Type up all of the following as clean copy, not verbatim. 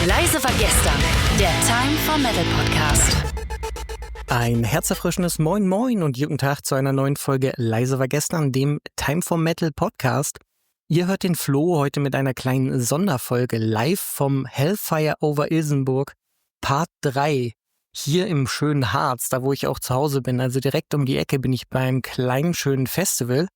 Leise war gestern, der Time for Metal Podcast. Ein herzerfrischendes Moin Moin und guten Tag zu einer neuen Folge Leise war gestern, dem Time for Metal Podcast. Ihr hört den Flo heute mit einer kleinen Sonderfolge live vom Hellfire over Ilsenburg, Part 3. Hier im schönen Harz, da wo ich auch zu Hause bin, also direkt um die Ecke bin ich beim kleinen schönen Festival.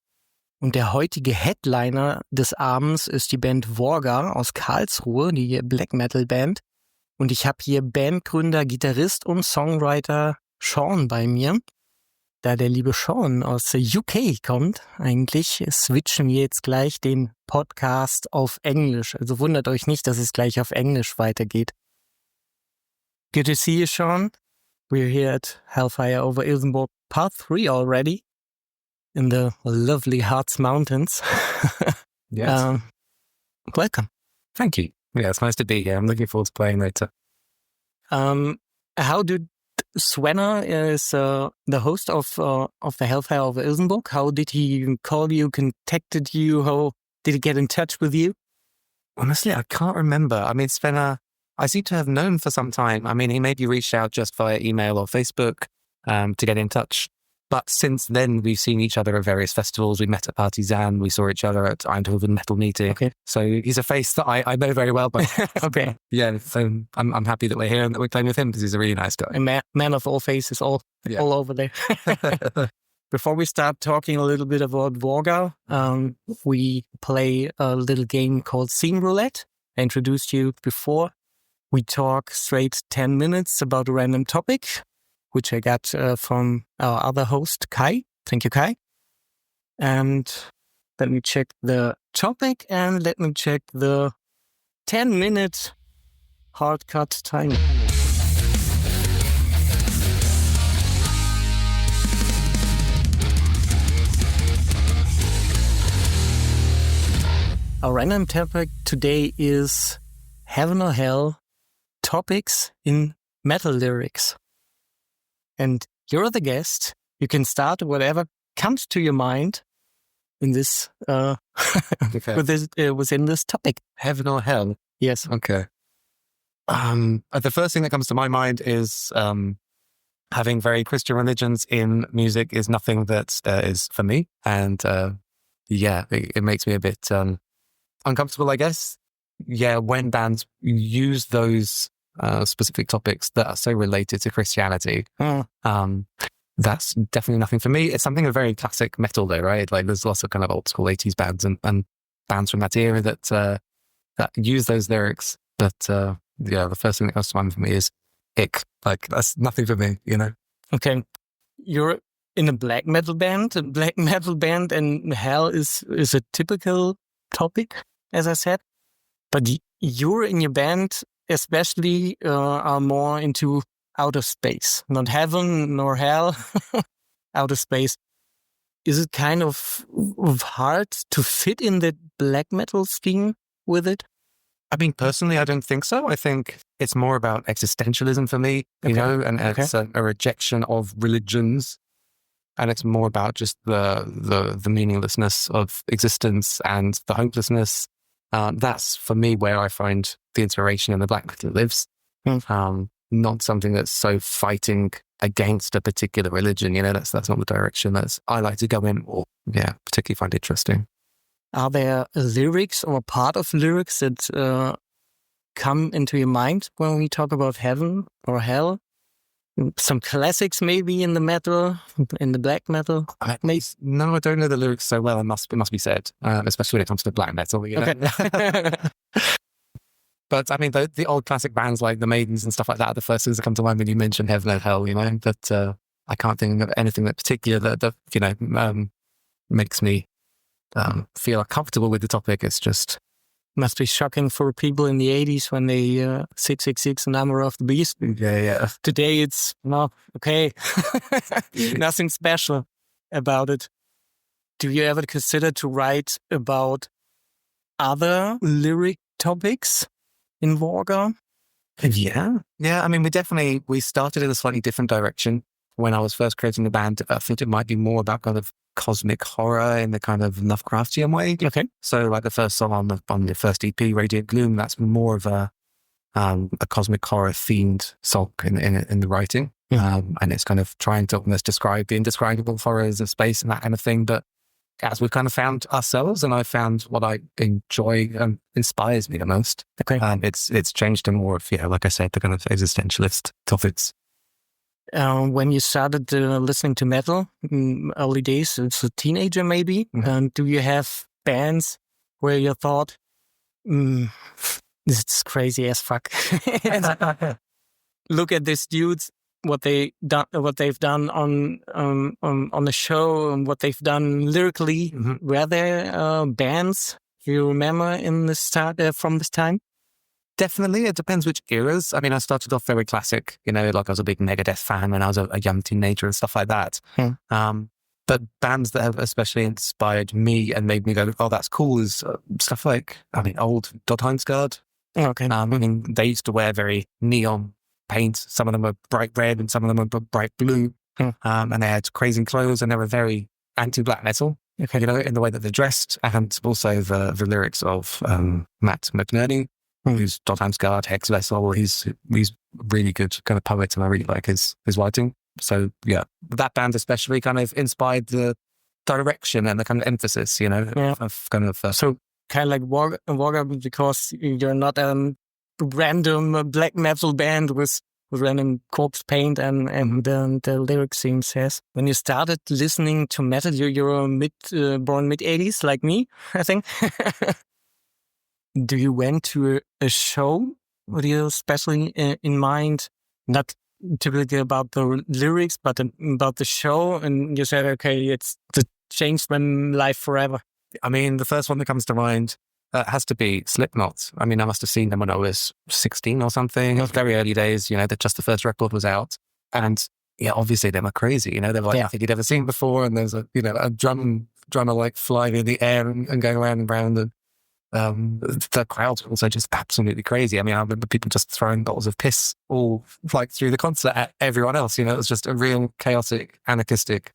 Und der heutige Headliner des Abends ist die Band Vorga aus Karlsruhe, die Black-Metal-Band. Und ich habe hier Bandgründer, Gitarrist und Songwriter Sean bei mir. Da der liebe Sean aus UK kommt, eigentlich switchen wir jetzt gleich den Podcast auf Englisch. Also wundert euch nicht, dass es gleich auf Englisch weitergeht. Good to see you, Sean. We're here at Hellfire over Ilsenburg, Part 3 already. In the lovely Harz Mountains. Yes. Welcome. Thank you. Yeah, it's nice to be here. I'm looking forward to playing later. How did Svenna is the host of the Hellfire of Ilsenburg? How did he call you, contacted you? How did he get in touch with you? Honestly, I can't remember. I mean, Svenna, I seem to have known for some time. I mean, he maybe reached out just via email or Facebook to get in touch. But since then, we've seen each other at various festivals. We met at Partisan. We saw each other at Eindhoven Metal Meeting. Okay. So he's a face that I know very well. But Okay. Yeah, so I'm happy that we're here and that we're playing with him because he's a really nice guy. A man of all faces, all over there. Before we start talking a little bit about Vorga, we play a little game called Scene Roulette. I introduced you before. We talk straight 10 minutes about a random topic, which I got from our other host, Kai. Thank you, Kai. And let me check the topic and let me check the 10-minute hard cut time. Our random topic today is Heaven or Hell topics in metal lyrics. And you're the guest. You can start whatever comes to your mind in this within this topic. Heaven or hell? Yes. Okay. The first thing that comes to my mind is having very Christian religions in music is nothing that is for me. And it makes me a bit uncomfortable, I guess. Yeah, when bands use those specific topics that are so related to Christianity, that's definitely nothing for me. It's something very classic metal though, right? Like there's lots of kind of old school 80s bands and bands from that era that use those lyrics. But the first thing that comes to mind for me is ick. Like that's nothing for me, you know? Okay. You're in a black metal band. A black metal band and hell is a typical topic, as I said. But you're in your band especially are more into outer space, not heaven nor hell, outer space. Is it kind of hard to fit in the black metal scheme with it? I mean, personally, I don't think so. I think it's more about existentialism for me, you know, and it's a rejection of religions. And it's more about just the meaninglessness of existence and the hopelessness. That's for me where I find the inspiration in the black metal lives. Not something that's so fighting against a particular religion. You know, that's not the direction that I like to go in or particularly find interesting. Are there lyrics or part of lyrics that come into your mind when we talk about heaven or hell? Some classics maybe in the metal, in the black metal? No, I don't know the lyrics so well, it must be said, especially when it comes to black metal. You know? Okay. But I mean, the old classic bands like the Maidens and stuff like that are the first things that come to mind when you mention heaven and hell, you know? But I can't think of anything that particular that you know, makes me feel comfortable with the topic. It's just... Must be shocking for people in the 80s when they 666 Number of the Beast. Yeah. Today it's, okay. Nothing special about it. Do you ever consider to write about other lyric topics in Vorga? Yeah. I mean, we started in a slightly different direction. When I was first creating the band, I think it might be more about kind of cosmic horror in the kind of Lovecraftian way. Okay. So like the first song on the first EP, Radiant Gloom, that's more of a a cosmic horror themed song in the writing. And it's kind of trying to almost describe the indescribable horrors of space and that kind of thing. But as we've kind of found ourselves, and I found what I enjoy and inspires me the most, it's changed to more of, like I said, the kind of existentialist topics. When you started listening to metal in early days, as a teenager maybe, do you have bands where you thought, this is crazy as fuck? Look at these dudes, what they've done on the show, and what they've done lyrically. Were there bands you remember in the start from this time? Definitely. It depends which eras. I mean, I started off very classic, like I was a big Megadeth fan when I was a young teenager and stuff like that. But bands that have especially inspired me and made me go, oh, that's cool, is stuff like, old Dodheimsgard. Okay. I mean, they used to wear very neon paint. Some of them were bright red and some of them were bright blue. And they had crazy clothes and they were very anti-black metal, in the way that they dressed, and also the lyrics of Matt McNerney, who's Dodheimsgard, Hex Vessel. He's really good kind of poet, and I really like his writing. So yeah, that band especially kind of inspired the direction and the kind of emphasis, of kind of. So kind of like Vorga, because you're not a random black metal band with random corpse paint and the lyric theme says. When you started listening to metal, you're born mid-80s like me, I think. Do you went to a show with you especially in mind, not typically about the lyrics, but about the show, and you said, okay, it's changed my life forever? I mean, the first one that comes to mind has to be Slipknot. I mean, I must have seen them when I was 16 or something. It was very early days, that just the first record was out. And yeah, obviously they were crazy, they were like nothing you'd ever seen before. And there's a drummer like flying in the air and going around and around. And the crowds were also just absolutely crazy. I mean, I remember people just throwing bottles of piss all like through the concert at everyone else. It was just a real chaotic, anarchistic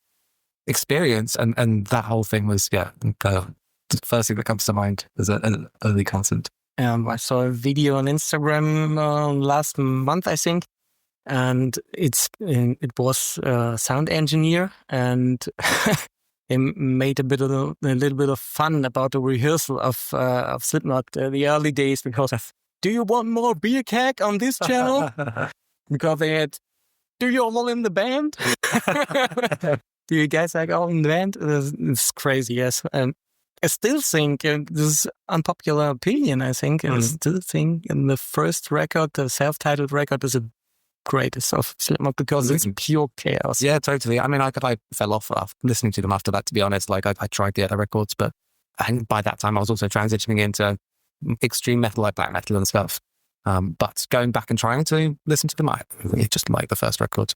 experience. And that whole thing was, the first thing that comes to mind is an early concert. I saw a video on Instagram last month, I think, and it was a sound engineer, and he made a little bit of fun about the rehearsal of Slipknot the early days, because of, do you want more beer keg on this channel? Because they had, do you all in the band? Do you guys like all in the band? It's crazy, yes. I still think, this is unpopular opinion, I think, I still think in the first record, the self-titled record, is the greatest of Slipknot, because it's pure chaos. Yeah, totally. I mean, I fell off listening to them after that, to be honest. Like, I tried the other records, but and by that time I was also transitioning into extreme metal, like black metal and stuff. But going back and trying to listen to them, I really just like the first record,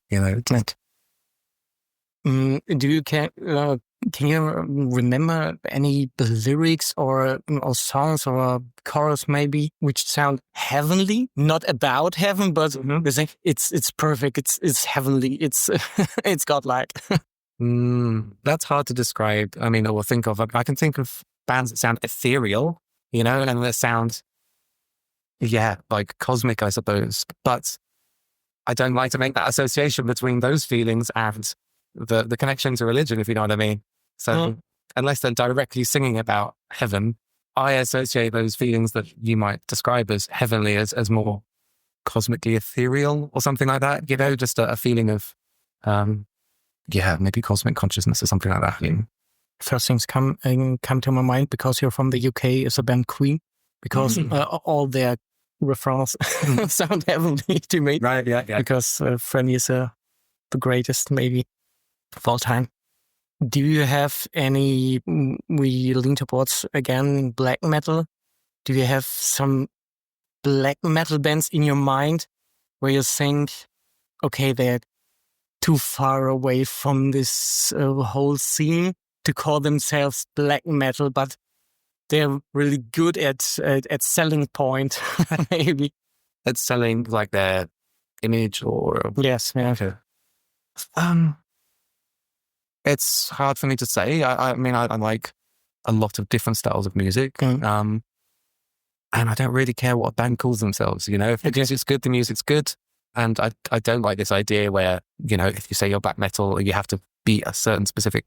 Can you remember any lyrics or songs or chorus maybe which sound heavenly? Not about heaven, but it's perfect. It's heavenly. It's it's godlike. That's hard to describe. I mean, or think of. I can think of bands that sound ethereal, and that sound, like cosmic, I suppose. But I don't like to make that association between those feelings and the connection to religion, if you know what I mean. So unless they're directly singing about heaven, I associate those feelings that you might describe as heavenly as more cosmically ethereal or something like that. Just a feeling of, maybe cosmic consciousness or something like that. First things come to my mind, because you're from the UK, is a band Queen, because all their refrains sound heavenly to me. Right, yeah. Because Freddie is the greatest maybe of all time. Do you have any, we lean towards, again, black metal. Do you have some black metal bands in your mind where you think, okay, they're too far away from this whole scene to call themselves black metal, but they're really good at selling point, maybe? At selling like their image or... Yes, yeah. Okay. It's hard for me to say. I mean, I like a lot of different styles of music. And I don't really care what a band calls themselves. If the music's good, the music's good. And I don't like this idea where, if you say you're black metal, you have to be a certain specific,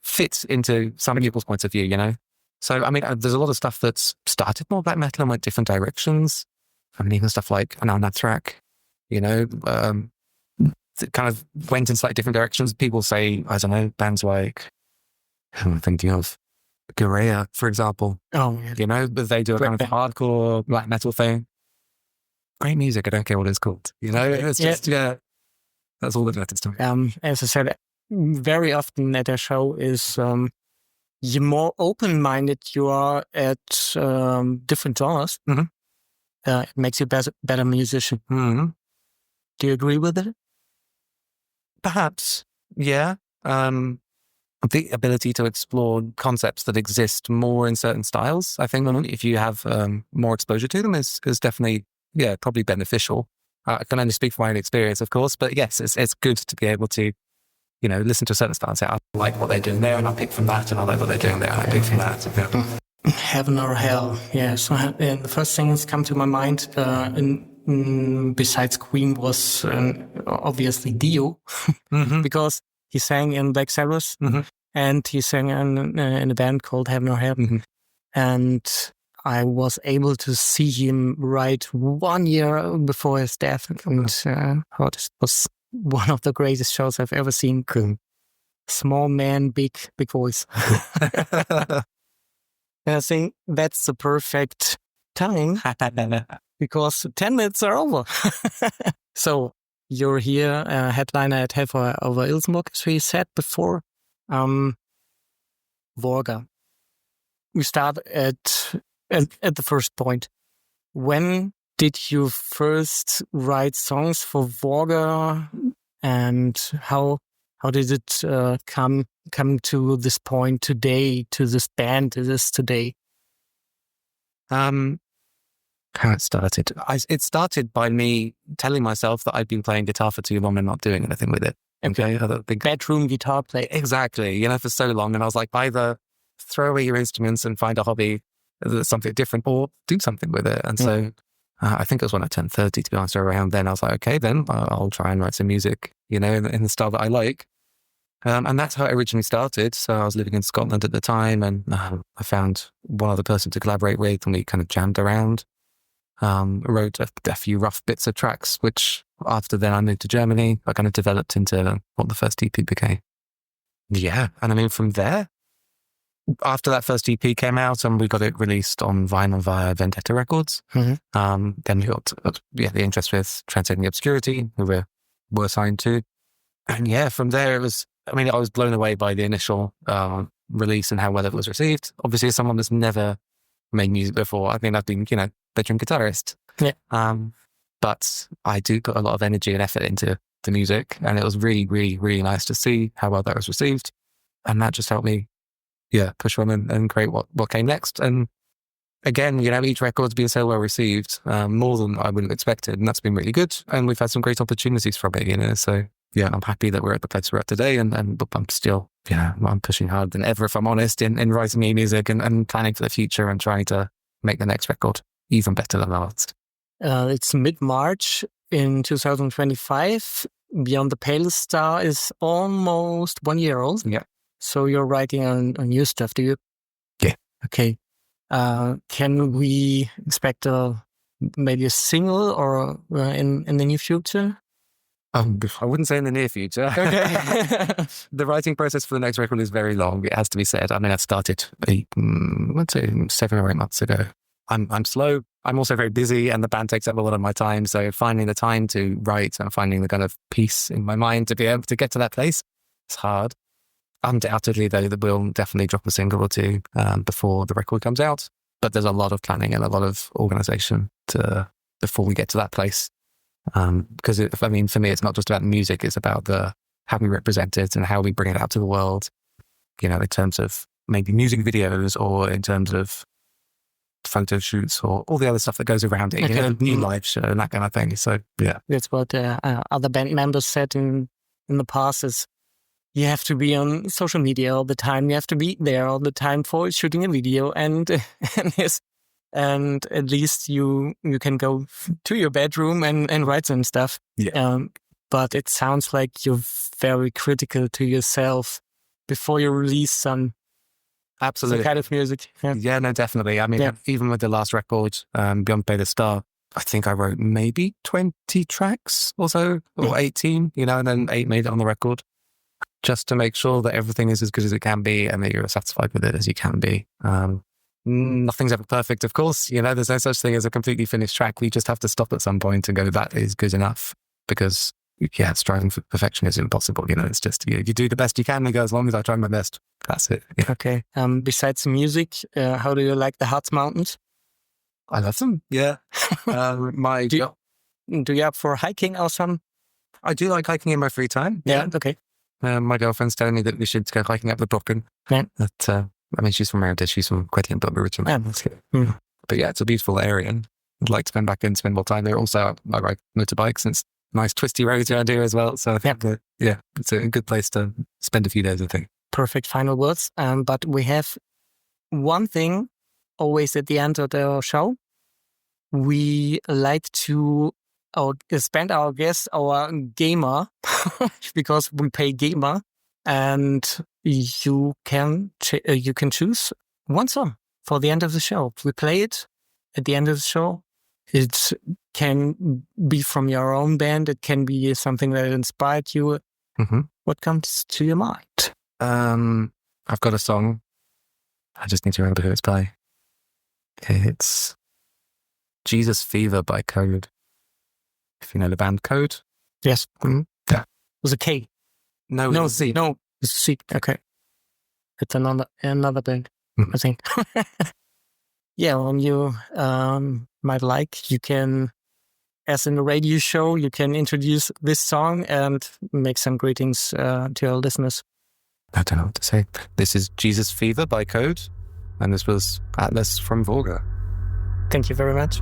fit into some people's points of view, So, there's a lot of stuff that's started more black metal and went different directions. Even stuff like an Track, it kind of went in slightly different directions. People say, I don't know, bands like, who am I thinking of? Gründer, for example. Oh, yeah. But they do a kind of hardcore black metal thing. Great music. I don't care what it's called. It's just, that's all that matters to me. As I said, very often at a show is the more open-minded you are at different genres, it makes you a better musician. Mm-hmm. Do you agree with it? Perhaps, yeah. The ability to explore concepts that exist more in certain styles, I think, if you have more exposure to them, is definitely, probably beneficial. I can only speak from my own experience, of course, but yes, it's good to be able to, listen to a certain style and say, I like what they're doing there, and I pick from that, and I like what they're doing there, and I pick from that. Yeah. Heaven or hell, yeah. So the first thing that's come to my mind, besides Queen, was obviously Dio, because he sang in Black Sabbath, and he sang in a band called Heaven or Hell. And I was able to see him write 1 year before his death, and it was one of the greatest shows I've ever seen. Small man, big voice. And I think that's the perfect time because 10 minutes are over. So you're here, headliner at Hellfire over Ilsenburg, as we said before. Vorga. We start at the first point. When did you first write songs for Vorga, and how did it come to this point today, to this band it is today? How it started? It started by me telling myself that I'd been playing guitar for too long and not doing anything with it. Okay, bedroom guitar play. Exactly, for so long, and I was like, either throw away your instruments and find a hobby that's something different, or do something with it. And so I think it was when I turned 30, to be honest, around then I was like, okay, then I'll try and write some music, in the style that I like. And that's how it originally started. So I was living in Scotland at the time, and I found one other person to collaborate with, and we kind of jammed around. Wrote a few rough bits of tracks, which after then I moved to Germany. I kind of developed into what the first EP became. Yeah, and from there, after that first EP came out and we got it released on vinyl via Vendetta Records, then we got the interest with Transcending Obscurity, who were signed to. And from there it was, I was blown away by the initial release and how well it was received. Obviously, as someone that's never made music before, I've been, veteran guitarist. Yeah. But I do put a lot of energy and effort into the music, and it was really, really, really nice to see how well that was received. And that just helped me, push on and create what came next. And again, each record's been so well received, more than I would have expected, and that's been really good. And we've had some great opportunities from it, so I'm happy that we're at the place we're at today, and I'm still, I'm pushing harder than ever, if I'm honest, in writing new music and planning for the future and trying to make the next record even better than the last. It's mid-March in 2025. Beyond the Pale Star is almost 1 year old. Yeah. So you're writing on new stuff, do you? Yeah. Okay. Can we expect maybe a single or in the near future? I wouldn't say in the near future. Okay. The writing process for the next record is very long, it has to be said. I started, let's say 7 or 8 months ago. I'm slow. I'm also very busy, and the band takes up a lot of my time. So finding the time to write and finding the kind of peace in my mind to be able to get to that place, it's hard. Undoubtedly, though, that we'll definitely drop a single or two before the record comes out. But there's a lot of planning and a lot of organisation before we get to that place. Because for me, it's not just about music; it's about how we represent it and how we bring it out to the world. In terms of maybe music videos, or in terms of photo shoots, or all the other stuff that goes around it. New live show and that kind of thing. So that's what other band members said in the past. Is you have to be on social media all the time. You have to be there all the time for shooting a video, and his and at least you can go to your bedroom and write some stuff. Yeah. But it sounds like you're very critical to yourself before you release some Absolutely. kind of music. Yeah, no, definitely. I mean, even with the last record, Beyond Pay the Star, I think I wrote maybe 20 tracks or so, or 18, and then 8 made it on the record, just to make sure that everything is as good as it can be and that you're as satisfied with it as you can be. Nothing's ever perfect, of course. There's no such thing as a completely finished track. We just have to stop at some point and go, that is good enough, because striving for perfection is impossible. It's just, you do the best you can and go, as long as I try my best, that's it. Yeah. Okay. Besides music, how do you like the Harz Mountains? I love them. Yeah. Do you up for hiking or something? I do like hiking in my free time. Yeah. Okay. My girlfriend's telling me that we should go hiking up the Brocken. Yeah. But, she's from around here. She's from Quedlinburg originally. Yeah. But yeah, it's a beautiful area, and I'd like to spend back and spend more time there. Also, I ride motorbikes, and it's nice twisty roads around here as well. So I think it's a good place to spend a few days, I think. Perfect final words. But we have one thing always at the end of the show. We like to spend our guest, our gamer, because we pay gamer, and you can choose one song for the end of the show. We play it at the end of the show. It can be from your own band. It can be something that inspired you. Mm-hmm. What comes to your mind? I've got a song. I just need to remember who it's by. It's Jesus Fever by Code. If you know the band Code. Yes. Mm-hmm. Yeah. It was a K. No, it's a C. No, it's a C. Okay. It's another band, I think. When you might like, you can, as in a radio show, you can introduce this song and make some greetings to our listeners. I don't know what to say. This is Jesus Fever by Code, and this was Atlas from Vorga. Thank you very much.